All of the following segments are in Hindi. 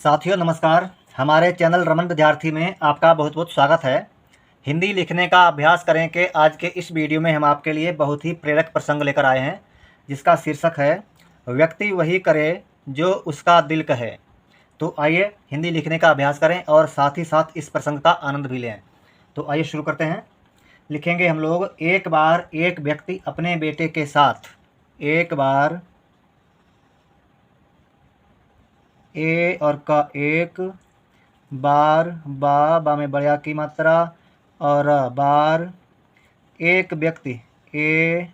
साथियों नमस्कार। हमारे चैनल रमन विद्यार्थी में आपका बहुत बहुत स्वागत है। हिंदी लिखने का अभ्यास करें कि आज के इस वीडियो में हम आपके लिए बहुत ही प्रेरक प्रसंग लेकर आए हैं, जिसका शीर्षक है व्यक्ति वही करे जो उसका दिल कहे। तो आइए हिंदी लिखने का अभ्यास करें और साथ ही साथ इस प्रसंग का आनंद भी लें। तो आइए शुरू करते हैं। लिखेंगे हम लोग, एक बार एक व्यक्ति अपने बेटे के साथ। एक बार ए और का एक, बार बा में बड़ा की मात्रा और बार, एक व्यक्ति ए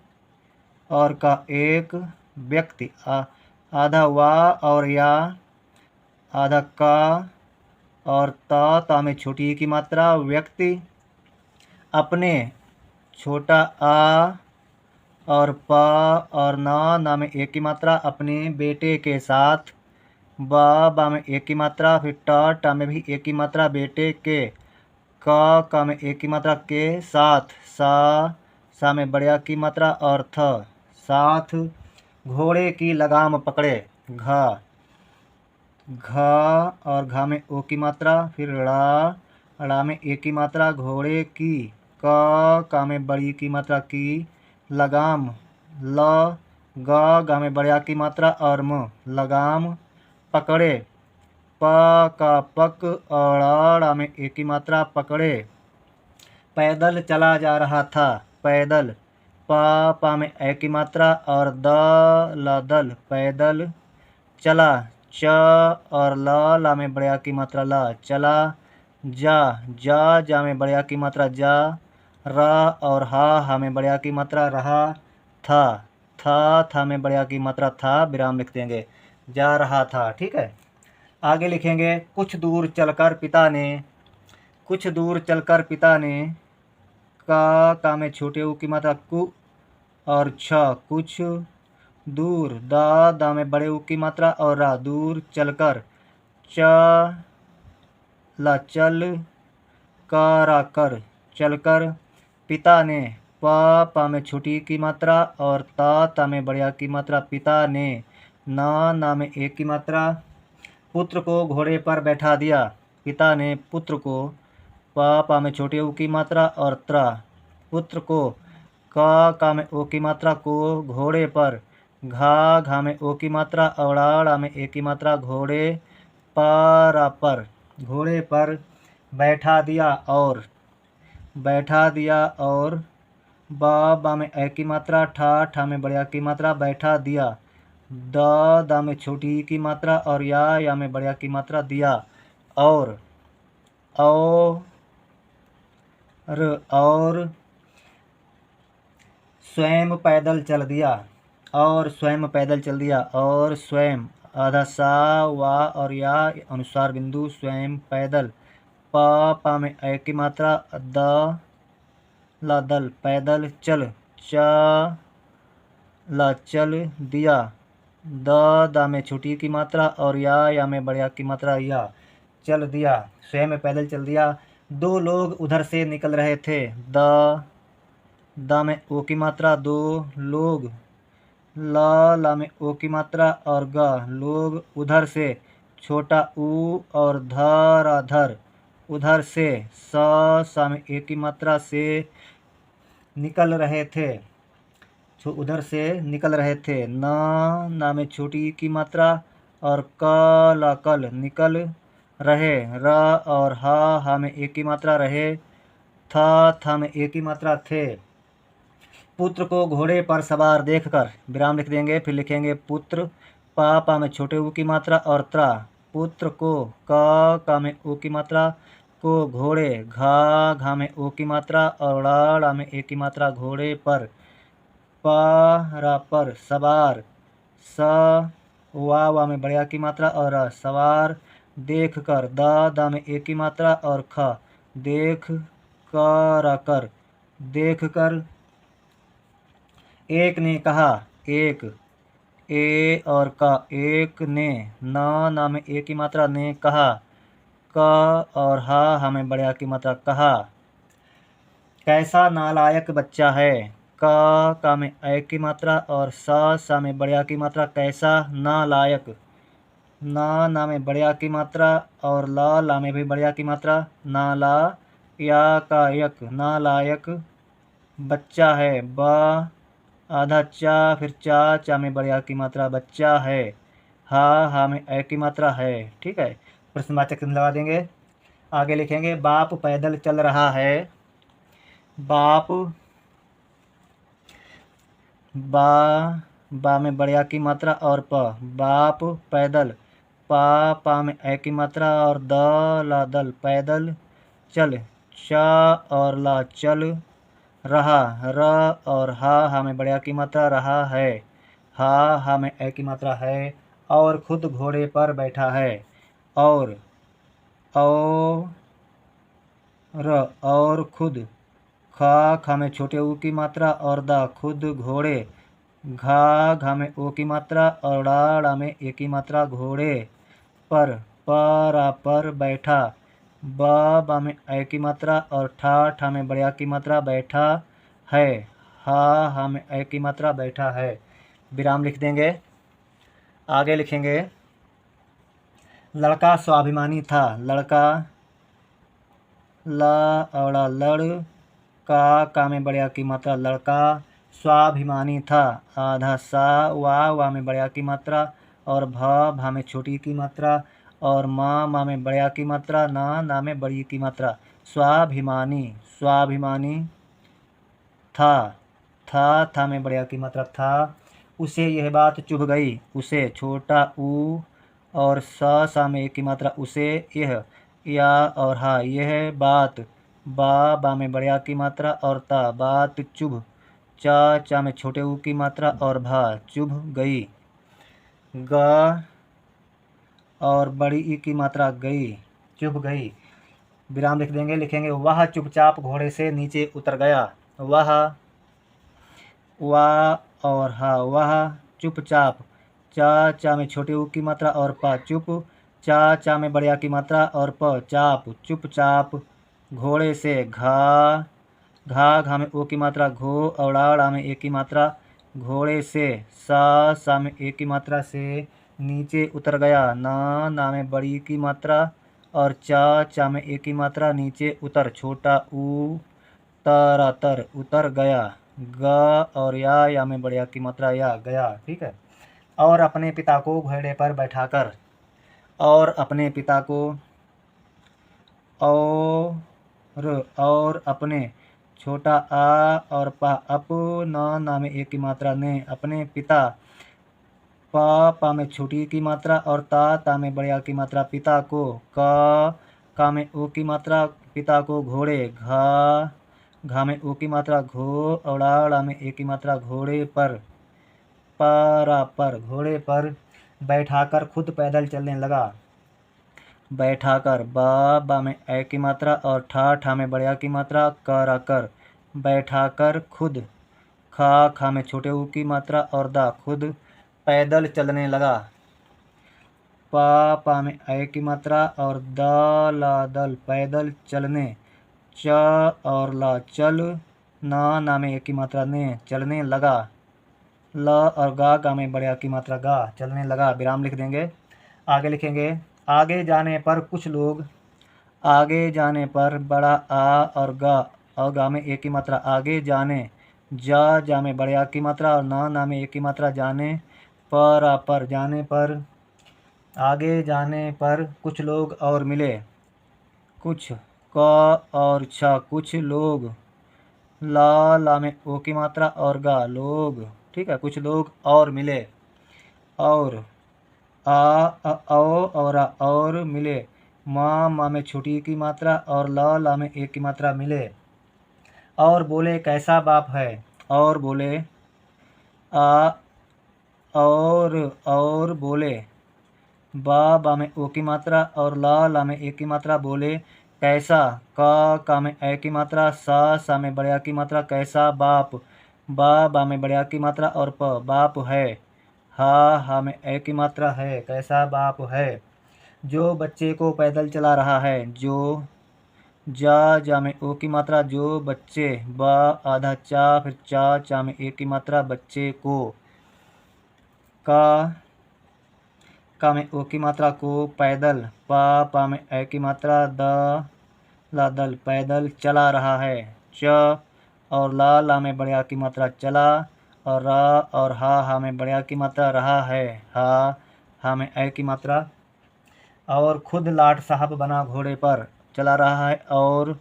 और का एक व्यक्ति, आधा वा और या, आधा का और ता में छोटी की मात्रा, व्यक्ति अपने, छोटा आ और पा और ना में एक की मात्रा, अपने बेटे के साथ, बा में एक की मात्रा, फिर टा में भी एक की मात्रा, बेटे के, का में एक की मात्रा, के साथ, सा में बड़े की मात्रा और थ साथ, घोड़े की लगाम पकड़े, घ और घा में ओ की मात्रा, फिर ड़ा में एक की मात्रा, घोड़े की, का में बड़ी की मात्रा, की, लगाम, ल, गा में बड़ा की मात्रा और म, लगाम पकड़े, का पक और ड़ा में एक की मात्रा, पकड़े, पैदल चला जा रहा था, पैदल, पा में एक की मात्रा और दल, पैदल चला, च और ला में बड़ा की मात्रा, ला, चला, जा में बड़ा की मात्रा, जा, रा और हा में बड़ा की मात्रा, रहा, था में बड़ा की मात्रा, था, विराम लिख देंगे, जा रहा था। ठीक है, आगे लिखेंगे, कुछ दूर चलकर पिता ने, कुछ दूर चलकर पिता ने, का में छोटे ऊ की मात्रा, कु और छ, कुछ दूर, दा में बड़े ऊ की मात्रा और रा, दूर चलकर, ला चल, कर, चलकर, पिता ने, पा में छोटी की मात्रा और ता में बड़े की मात्रा, पिता ने, ना में एक की मात्रा, पुत्र को घोड़े पर बैठा दिया, पिता ने पुत्र को, पा में छोटे ऊ की मात्रा और त्रा, पुत्र को, का में ओ की मात्रा, को, घोड़े पर, घा में ओ की मात्रा और ड़ा में एक की मात्रा, घोड़े पर, घोड़े पर बैठा दिया और, बा में एक की मात्रा, ठा में बड़ा की मात्रा, बैठा दिया, दा में छोटी की मात्रा और या में बड़ा की मात्रा, दिया, और स्वयं पैदल चल दिया, और स्वयं पैदल चल दिया, और स्वयं, आधा सा वा और या अनुसार बिंदु, स्वयं पैदल, पा में एक की मात्रा, दल, पैदल चल, चल दिया, दा में छोटी की मात्रा और या में बड़ा की मात्रा, या, चल दिया, स्वयं पैदल चल दिया। दो लोग उधर से निकल रहे थे, दा में ओ की मात्रा, दो लोग, ला में ओ की मात्रा और गा, लोग उधर से, छोटा ऊ और धर, उधर से, सा में एक की मात्रा, से निकल रहे थे, उधर से निकल रहे थे, ना में छोटी की मात्रा और कल, निकल रहे, रा और हा में एक की मात्रा, रहे, था में एक की मात्रा, थे, पुत्र को घोड़े पर सवार देखकर, विराम लिख देंगे, फिर लिखेंगे पुत्र, पा में छोटे ऊ की मात्रा और त्रा, पुत्र को, का में ओ की मात्रा, को, घोड़े, घा में ओ की मात्रा और ड़ा में एक की मात्रा, घोड़े पर, पर सवार, वा में बड़ा की मात्रा और सवार, देख कर, दा में एक की मात्रा और ख, देख कर, देख कर, एक ने कहा, एक, ए और का एक ने, ना में एक की मात्रा, ने कहा, का और हा में बड़ा की मात्रा, कहा, कैसा नालायक बच्चा है, का में एक की मात्रा और सा में बड़ा की मात्रा, कैसा नालायक, ना में बढ़िया की मात्रा और ला में भी बढ़िया की मात्रा, ना ला या का यक, ना लायक। बच्चा है, बा आधा चा, फिर चा में बढ़िया की मात्रा, बच्चा है। हा में ए की मात्रा है। ठीक है, प्रश्नवाचक चिन्ह लगा देंगे। आगे लिखेंगे बाप पैदल चल रहा है। बाप, बा में बढ़िया की मात्रा और प, बाप पैदल। पा में ए की मात्रा और ला दल, पैदल चल। चा और ला चल रहा, र और हा में बढ़िया की मात्रा, रहा है। हा में ए की मात्रा है। और खुद घोड़े पर बैठा है। और खुद, खा में छोटे ऊ की मात्रा और दा, खुद घोड़े। घा में ओ की मात्रा और ड़ा में ए की मात्रा, घोड़े पर। पर बैठा। बा में ए की मात्रा और ठा में बढ़िया की मात्रा, बैठा है। हा में ए की मात्रा, बैठा है। विराम लिख देंगे। आगे लिखेंगे लड़का स्वाभिमानी था। लड़का, ला और लड़, का में बढ़िया की मात्रा, लड़का स्वाभिमानी था। आधा सा, वा में बढ़िया की मात्रा और भा में छोटी की मात्रा और माँ में बढ़िया की मात्रा, ना में बड़ी की मात्रा। स्वाभिमानी था में बढ़िया की मात्रा, था। उसे यह बात चुभ गई। उसे, छोटा ऊ और सा में एक की मात्रा, उसे यह, या और हा, यह बात। बा में बढ़िया की मात्रा और ता, बात चुभ। चा में छोटे ऊ की मात्रा और भा, चुभ गई। गा और बड़ी ई की मात्रा, गई, चुभ गई। विराम लिख देंगे। लिखेंगे वह चुपचाप घोड़े से नीचे उतर गया। वह, वा और हा, वह चुपचाप। चा में छोटे ऊ की मात्रा और पा, चुप। चा में बढ़िया की मात्रा और प, चाप, चुपचाप घोड़े से। घा में ओ की मात्रा, घो और ड़ा में ए की मात्रा, घोड़े से। सा में ए की मात्रा, से नीचे उतर गया। ना में बड़ी की मात्रा और चा में ए की मात्रा, नीचे उतर, छोटा ऊ तर, उतर गया। गा और या में बढ़िया की मात्रा, या, गया। ठीक है। और अपने पिता को घोड़े पर बैठाकर, और अपने पिता को, और अपने, छोटा आ और पा, अप, ना में एक की मात्रा, ने, अपने पिता। पा में छोटी की मात्रा और ता में बढ़िया की मात्रा, पिता को। का में ओ की मात्रा, पिता को घोड़े। घा में ओ की मात्रा, घो और ड़ा में ए की मात्रा, घोड़े पर। पर घोड़े पर बैठाकर खुद पैदल चलने लगा। बैठाकर, बा में ए की मात्रा और ठा में बढ़िया की मात्रा, कर, बैठाकर खुद। खा में छोटे ऊ की मात्रा और दा, खुद पैदल चलने लगा। पा में ए की मात्रा और ला दल, पैदल चलने। च और ला चल, ना में ए की मात्रा, ने, चलने लगा। ल और गा में बढ़िया की मात्रा, गा, चलने लगा। विराम लिख देंगे। आगे लिखेंगे आगे जाने पर कुछ लोग। आगे जाने पर, बड़ा आ और गा में एक की मात्रा, आगे जाने। जा में बढ़िया की मात्रा और ना में एक की मात्रा, जाने। पर जाने पर। आगे जाने पर कुछ लोग और मिले। कुछ, क और छ, कुछ लोग। ला में ओ की मात्रा और गा, लोग। ठीक है, कुछ लोग और मिले। और ओ और और मिले। माँ में छोटी की मात्रा और ला में एक की मात्रा, मिले। और बोले कैसा बाप है। और बोले, आ और बोले। बा में ओ की मात्रा और ला में एक की मात्रा, बोले कैसा। का में ए की मात्रा, सा में बढ़िया की मात्रा, कैसा बाप। बा में बढ़िया की मात्रा और प, बाप है। हा में ए की मात्रा है, कैसा बाप है। जो बच्चे को पैदल चला रहा है। जो, जा में ओ की मात्रा, जो बच्चे। बा आधा चा, फिर चा में ए की मात्रा, बच्चे को। का में ओ की मात्रा को पैदल, पा में ए की मात्रा द ला दल पैदल चला रहा है। च और ला में बड़े आ की मात्रा चला, और रा और हा में बड़े आ की मात्रा रहा है। हा में ए की मात्रा। और खुद लाट साहब बना घोड़े पर चला रहा है। और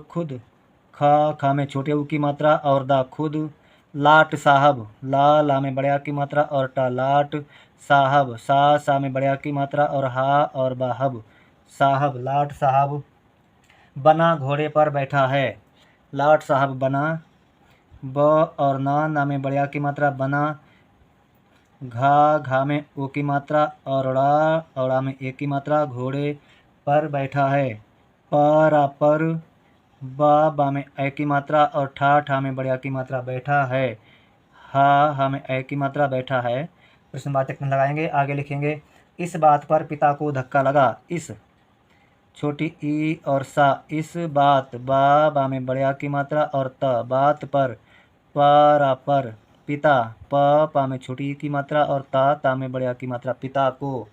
खुद खा में छोटे ऊ की मात्रा और दा खुद लाट साहब, ला में बड़े आ की मात्रा और टा लाट साहब, सा में बड़े आ की मात्रा और हा और बाहब साहब, लाट साहब बना घोड़े पर बैठा है। लाट साहब बना। ब और ना में बड़े आ की मात्रा बना, घा में ओ की मात्रा और ड़ा में ए की मात्रा घोड़े पर बैठा है। पर बा में ए की मात्रा और ठा में बड़े आ की मात्रा बैठा है। हा में ए की मात्रा बैठा है। प्रश्नवाचक लगाएंगे, आगे लिखेंगे। इस बात पर पिता को धक्का लगा। इस छोटी ई और सा, इस बात, बा में बड़े आ की मात्रा और त बात पर पिता, पा में छोटी ई की मात्रा और ता में बड़े आ की मात्रा पिता को।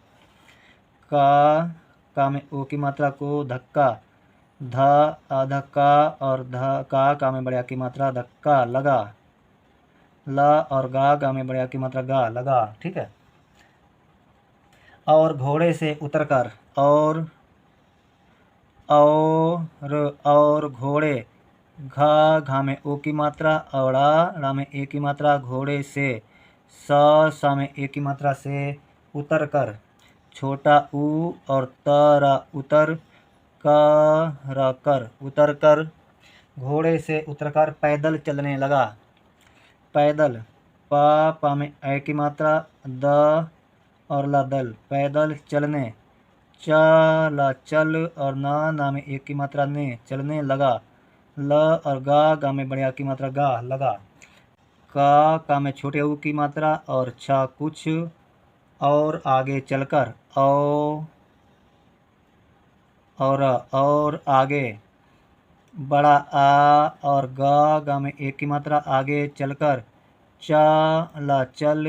का में ओ की मात्रा को धक्का, धक्का और का में बड़े आ की मात्रा धक्का लगा। ला और गा में बड़े आ की मात्रा गा लगा। ठीक है। और घोड़े से उतरकर, और घोड़े, घा में ओ की मात्रा और ड़ा में ए की मात्रा घोड़े से, सा में ए की मात्रा से उतर कर, छोटा ऊ और तरा उतर, उतर कर, घोड़े से उतरकर पैदल चलने लगा। पैदल, पा में ए की मात्रा द और ला दल पैदल चलने, चला चल और ना में एक की मात्रा ने चलने लगा। ल और गा में बड़े आ की मात्रा गा लगा। का में छोटे ऊ की मात्रा और छा कुछ और आगे चलकर, और आगे, बड़ा आ और गा में एक की मात्रा आगे चलकर, चला चल,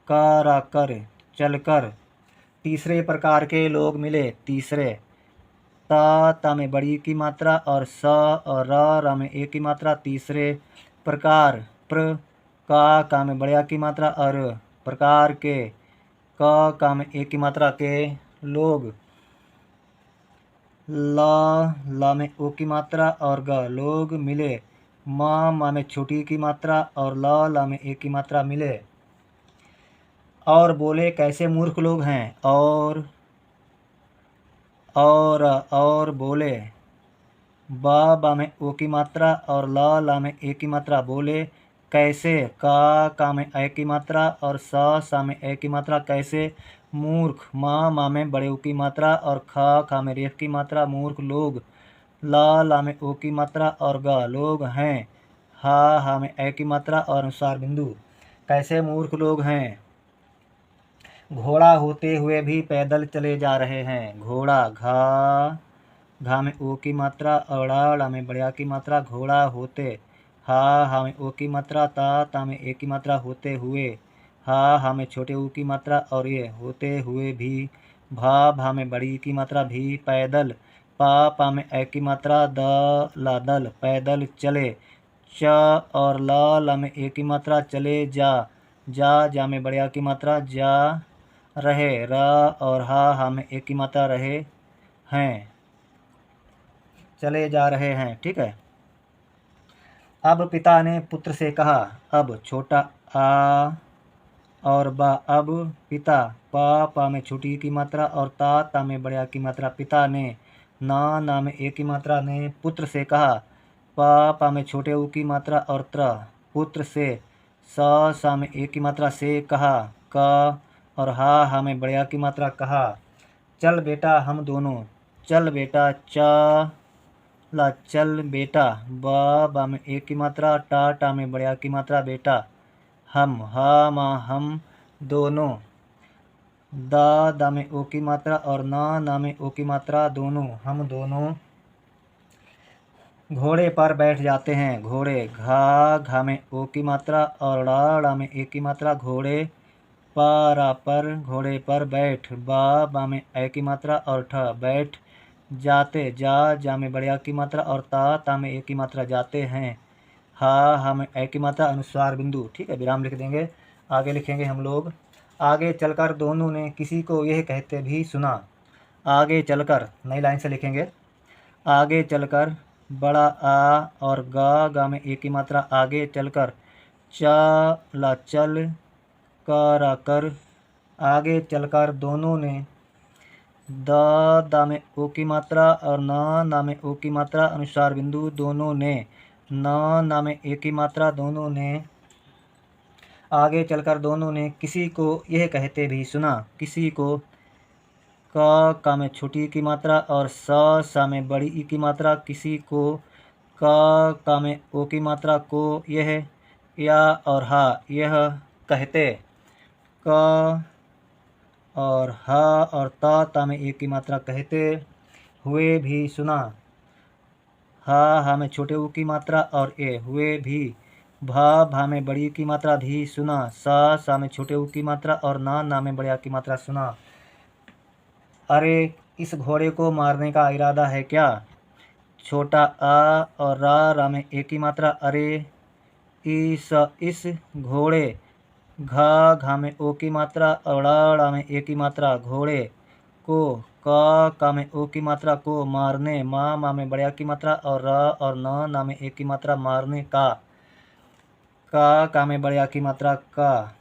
करा कर चलकर। तीसरे प्रकार के लोग मिले। तीसरे, ता में बड़ी की मात्रा और स और रा में ए की मात्रा तीसरे प्रकार, का में बड़े आ की मात्रा और प्रकार के, का में ए की मात्रा के लोग, ला में ओ की मात्रा और ग लोग मिले। मा में छोटी की मात्रा और ला में ए की मात्रा मिले। और बोले कैसे मूर्ख लोग हैं। और बोले, बा में ओ की मात्रा और ला में ए की मात्रा बोले कैसे, का में ए की मात्रा और सा में ए की मात्रा कैसे मूर्ख, मा में बड़े ओ की मात्रा और खा में रेफ की मात्रा मूर्ख लोग, ला में ओ की मात्रा और ग लोग हैं, हा में ए की मात्रा और अनुसार बिंदु कैसे मूर्ख लोग हैं। घोड़ा होते हुए भी पैदल चले जा रहे हैं। घोड़ा, घा में ओ की मात्रा और ड़ा में बड़े आ की मात्रा घोड़ा होते, हा में ओ की मात्रा ता में ए की मात्रा होते हुए, हा में छोटे ऊ की मात्रा और ये होते हुए भी, भा में बड़ी की मात्रा भी पैदल, पा में ए की मात्रा द ला दल पैदल चले, च और ला में ए की मात्रा चले जा में बड़े आ की मात्रा जा रहे, रा और हा में एक की मात्रा रहे हैं, चले जा रहे हैं। ठीक है। अब पिता ने पुत्र से कहा। अब छोटा आ और बा, अब पिता, पा में छोटी की मात्रा और ता में बड़े आ की मात्रा पिता ने, ना में ए की मात्रा ने पुत्र से कहा। पा में छोटे ऊ की मात्रा और पुत्र से, सा में ए की मात्रा से कहा। का और हा में बड़े आ की मात्रा कहा। चल बेटा हम दोनों, चल बेटा, ला चल बेटा, बा में ए की मात्रा टा में बड़े आ की मात्रा बेटा, हम, हम दोनों, दा में ओ की मात्रा और ना में ओ की मात्रा दोनों, हम दोनों घोड़े पर बैठ जाते हैं। घोड़े, घा में ओ की मात्रा और ड़ा में ए की मात्रा घोड़े पारा पर घोड़े पर बैठ। बा में ए की मात्रा और ठ बैठ जाते। जा में बड़े आ की मात्रा और ता में ए की मात्रा जाते हैं। हा में ए की मात्रा अनुस्वार बिंदु। ठीक है, विराम लिख देंगे। आगे लिखेंगे हम लोग, आगे चलकर दोनों ने किसी को यह कहते भी सुना। आगे चलकर नई लाइन से लिखेंगे। आगे चलकर बड़ा आ और गा में ए की मात्रा आगे चलकर। चला चल करा कर। आगे चलकर दोनों ने दा में ओ की मात्रा और ना में ओ की मात्रा अनुसार बिंदु दोनों ने। ना में ए की मात्रा दोनों ने। आगे चलकर दोनों ने किसी को यह कहते भी सुना। किसी को का में छोटी की मात्रा और सा में बड़ी ई की मात्रा। किसी को का में ओ की मात्रा को यह या और हा यह कहते। क और हा और ता में ए की मात्रा कहते हुए भी सुना। हा में छोटे ऊ की मात्रा और ए हुए भी। भा में बड़ी की मात्रा भी सुना। सा में छोटे ऊ की मात्रा और ना में बड़े आ की मात्रा सुना। अरे इस घोड़े को मारने का इरादा है क्या। छोटा आ और रा में ए की मात्रा अरे। इस घोड़े घा में ओ की मात्रा और ड़ा में ए की मात्रा घोड़े को का में ओ की मात्रा को मारने। मा में बड़े आ की मात्रा और रा और ना में ए की मात्रा मारने का में बड़े आ की मात्रा का।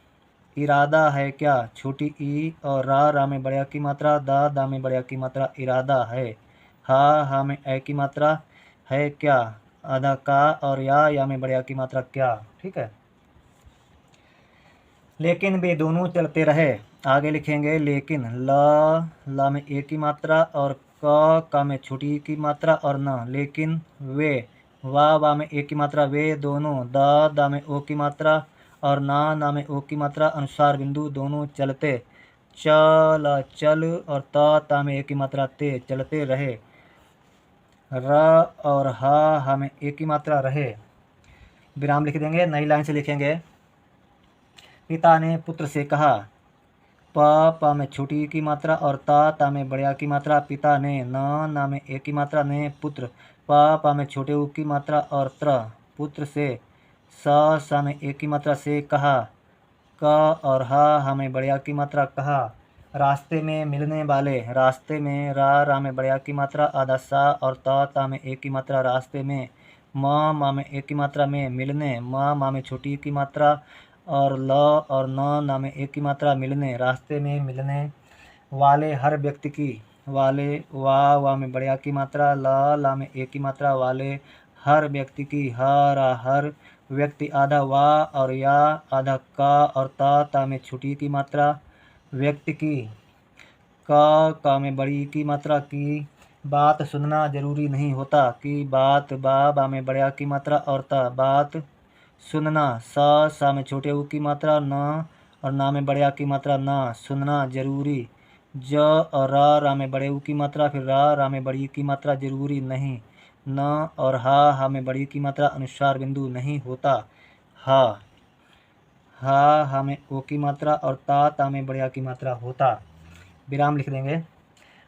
इरादा है क्या। छोटी ई और रा में बड़े आ की मात्रा दा में बड़े आ की मात्रा इरादा है। हा में ए की मात्रा है क्या। आधा का और या में बड़े आ की मात्रा क्या। ठीक है, लेकिन वे दोनों चलते रहे। आगे लिखेंगे लेकिन ला में ए की मात्रा और का में छोटी की मात्रा और न। लेकिन वे वा में ए की मात्रा वे दोनों दा में ओ की मात्रा और ना में ओ की मात्रा अनुसार बिंदु दोनों चलते। चला चल और ता में ए की मात्रा ते चलते रहे। रा और हा में ए की मात्रा रहे। विराम लिख देंगे। नई लाइन से लिखेंगे। पिता ने पुत्र से कहा। पा में छोटी की मात्रा और ता में बड़े आ की मात्रा। पिता ने ना में ए की मात्रा ने पुत्र। पा में छोटे ऊ की मात्रा और त्र पुत्र से। सा में ए की मात्रा से कहा। का और हा में बड़े आ की मात्रा कहा। रास्ते में मिलने वाले। रास्ते में रा में बड़े आ की मात्रा आधा सा और ता में ए की मात्रा रास्ते में। मा में ए की मात्रा में मिलने। मा में छोटी की मात्रा और ल और ना में ए की मात्रा मिलने। रास्ते में मिलने वाले हर व्यक्ति की। वाले वा में बड़े आ की मात्रा ला में ए की मात्रा वाले हर व्यक्ति की। हर व्यक्ति आधा वा और या आधा का और ता में छोटी की मात्रा व्यक्ति की। का में बड़ी की मात्रा की। बात सुनना जरूरी नहीं होता। की बात बा में बड़े आ की मात्रा और ता बात सुनना। सा में छोटे ऊ की मात्रा ना और ना में बड़े आ की मात्रा ना सुनना जरूरी। ज और रा में बड़े ऊ की मात्रा फिर रा में बड़ी की मात्रा जरूरी नहीं। न और हा में बड़ी की मात्रा अनुसार बिंदु नहीं होता। हा में ओ की मात्रा और ता में बड़े आ की मात्रा होता। विराम लिख देंगे।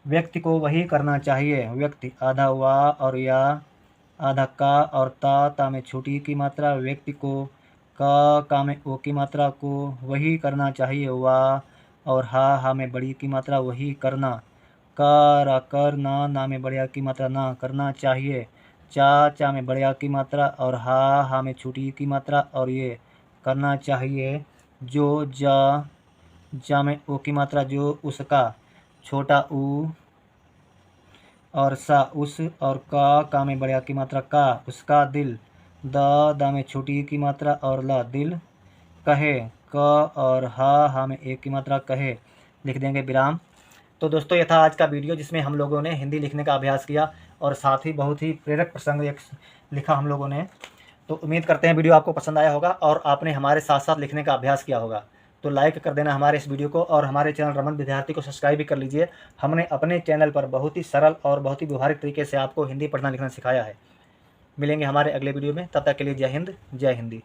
व्यक्ति को वही करना चाहिए। व्यक्ति आधा वा और या आधा का और ता में छोटी की मात्रा व्यक्ति को का में ओ की मात्रा को वही करना चाहिए। वा और हा में बड़ी की मात्रा वही करना। का कर ना में बड़े आ की मात्रा ना करना चाहिए। चा में बड़े आ की मात्रा और हा में छोटी की मात्रा और ये करना चाहिए। जो जा में ओ की मात्रा जो उसका। छोटा ऊ और सा उस और का में बड़े आ की मात्रा का उसका दिल। दा में छोटी की मात्रा और ला दिल कहे। क और हा में एक की मात्रा कहे। लिख देंगे विराम। तो दोस्तों ये था आज का वीडियो जिसमें हम लोगों ने हिंदी लिखने का अभ्यास किया और साथ ही बहुत ही प्रेरक प्रसंग एक लिखा हम लोगों ने। तो उम्मीद करते हैं वीडियो आपको पसंद आया होगा और आपने हमारे साथ साथ लिखने का अभ्यास किया होगा। तो लाइक कर देना हमारे इस वीडियो को और हमारे चैनल रमन विद्यार्थी को सब्सक्राइब भी कर लीजिए। हमने अपने चैनल पर बहुत ही सरल और बहुत ही व्यवहारिक तरीके से आपको हिंदी पढ़ना लिखना सिखाया है। मिलेंगे हमारे अगले वीडियो में, तब तक के लिए जय हिंद जय हिंदी।